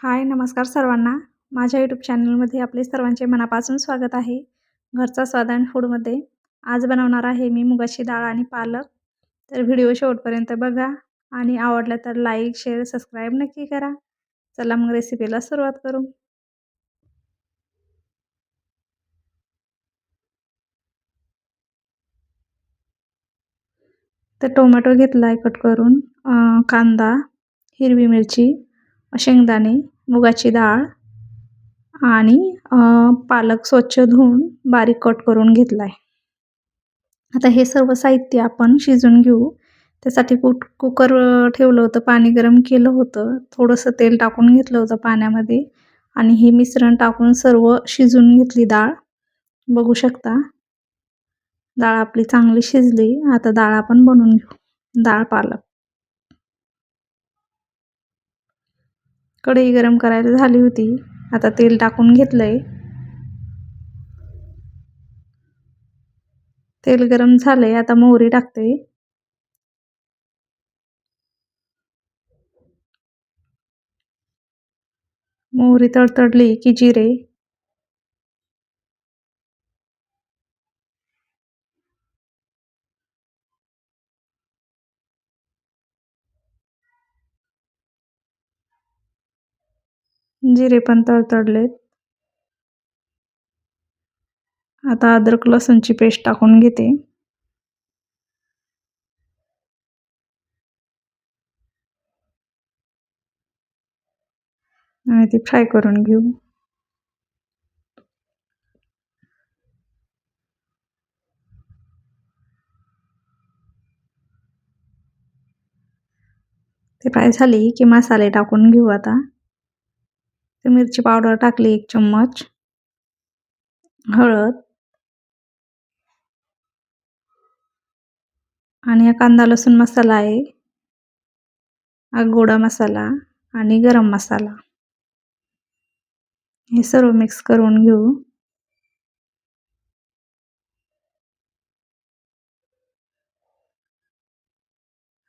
हाय, नमस्कार सर्वांना. माझ्या यूट्यूब चॅनलमध्ये आपले सर्वांचे मनापासून स्वागत आहे. घरचा स्वाद अँड फूडमध्ये आज बनवणार आहे मी मुगाची डाळ आणि पालक. तर व्हिडिओ शेवटपर्यंत बघा आणि आवडला तर लाईक, शेअर, सबस्क्राईब नक्की करा. चला मग रेसिपीला सुरुवात करू. तर टोमॅटो घेतला आहे कट करून, कांदा, हिरवी मिरची, शेंगदाणे, मुगाची डाळ आणि पालक स्वच्छ धुवून बारीक कट करून घेतला आहे. आता हे सर्व साहित्य आपण शिजवून घेऊ. त्यासाठी कुकर ठेवलं होतं, पाणी गरम केलं होतं, थोडंसं तेल टाकून घेतलं होतं पाण्यामध्ये आणि हे मिश्रण टाकून सर्व शिजवून घेतली डाळ. बघू शकता डाळ आपली चांगली शिजली. आता डाळ आपण बनवून घेऊ. डाळ पालक. कढई गरम करायला झाली होती. आता तेल टाकून घेतलंय. तेल गरम झालंय. आता मोहरी टाकते. मोहरी तडतडली की जिरे, जिरे पण तडतडलेत. आता अद्रक लसूणची पेस्ट टाकून घेते. आणि ती फ्राय करून घेऊ. ते फ्राय झाली की मसाले टाकून घेऊ. आता मिरची पावडर टाकली 1 चम्मच, हळद आणि हा कांदा लसूण मसाला आहे, हा गोडा मसाला आणि गरम मसाला. हे सर्व मिक्स करून घेऊ.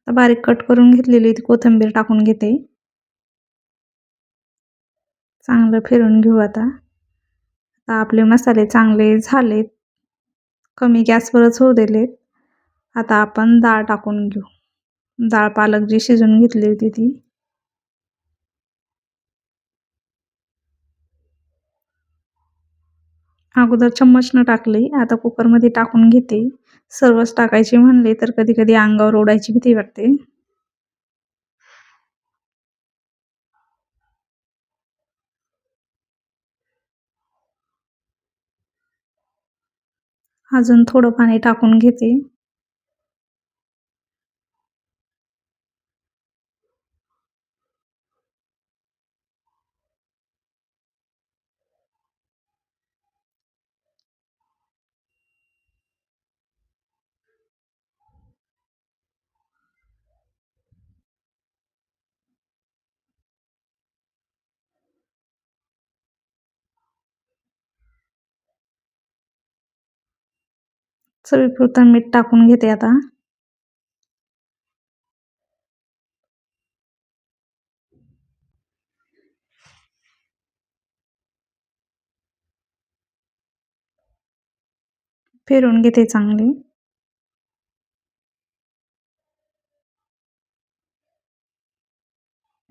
आता बारीक कट करून घेतलेली ती कोथिंबीर टाकून घेते. चांगलं फिरून घेऊ. आता आपले मसाले चांगले झालेत, कमी गॅसवरच होऊ दिलेत. आता आपण डाळ टाकून घेऊ. डाळ पालक जी शिजवून घेतली होती ती. अगोदर चम्मचनं टाकली, आता कुकरमध्ये टाकून घेते. सर्वच टाकायचे म्हणले तर कधी कधी अंगावर ओढायची भीती वाटते. अजून थोडं पाणी टाकून घेते. चवीपुरतं मीठ टाकून घेते. आता फिरून घेते चांगली.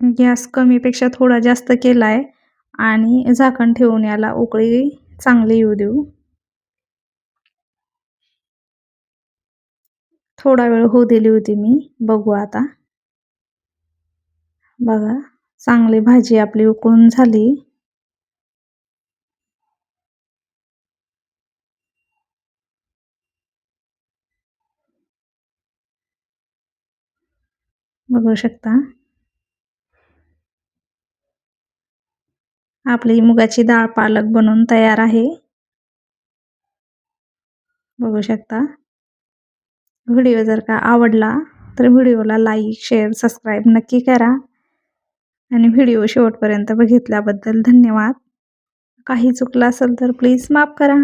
गॅस कमीपेक्षा थोडा जास्त केलाय आणि झाकण ठेवून याला उकळी चांगली येऊ देऊ. थोडा वेळ होऊ दिली होती मी. बघू आता. बघा चांगली भाजी आपली उकळून झाली. बघू शकता आपली मुगाची डाळ पालक बनवून तयार आहे. बघू शकता. व्हिडिओ जर का आवडला तर व्हिडिओला लाईक, शेअर, सबस्क्राईब नक्की करा आणि व्हिडिओ शेवटपर्यंत बघितल्याबद्दल धन्यवाद. काही चुकलं असेल तर प्लीज माफ करा.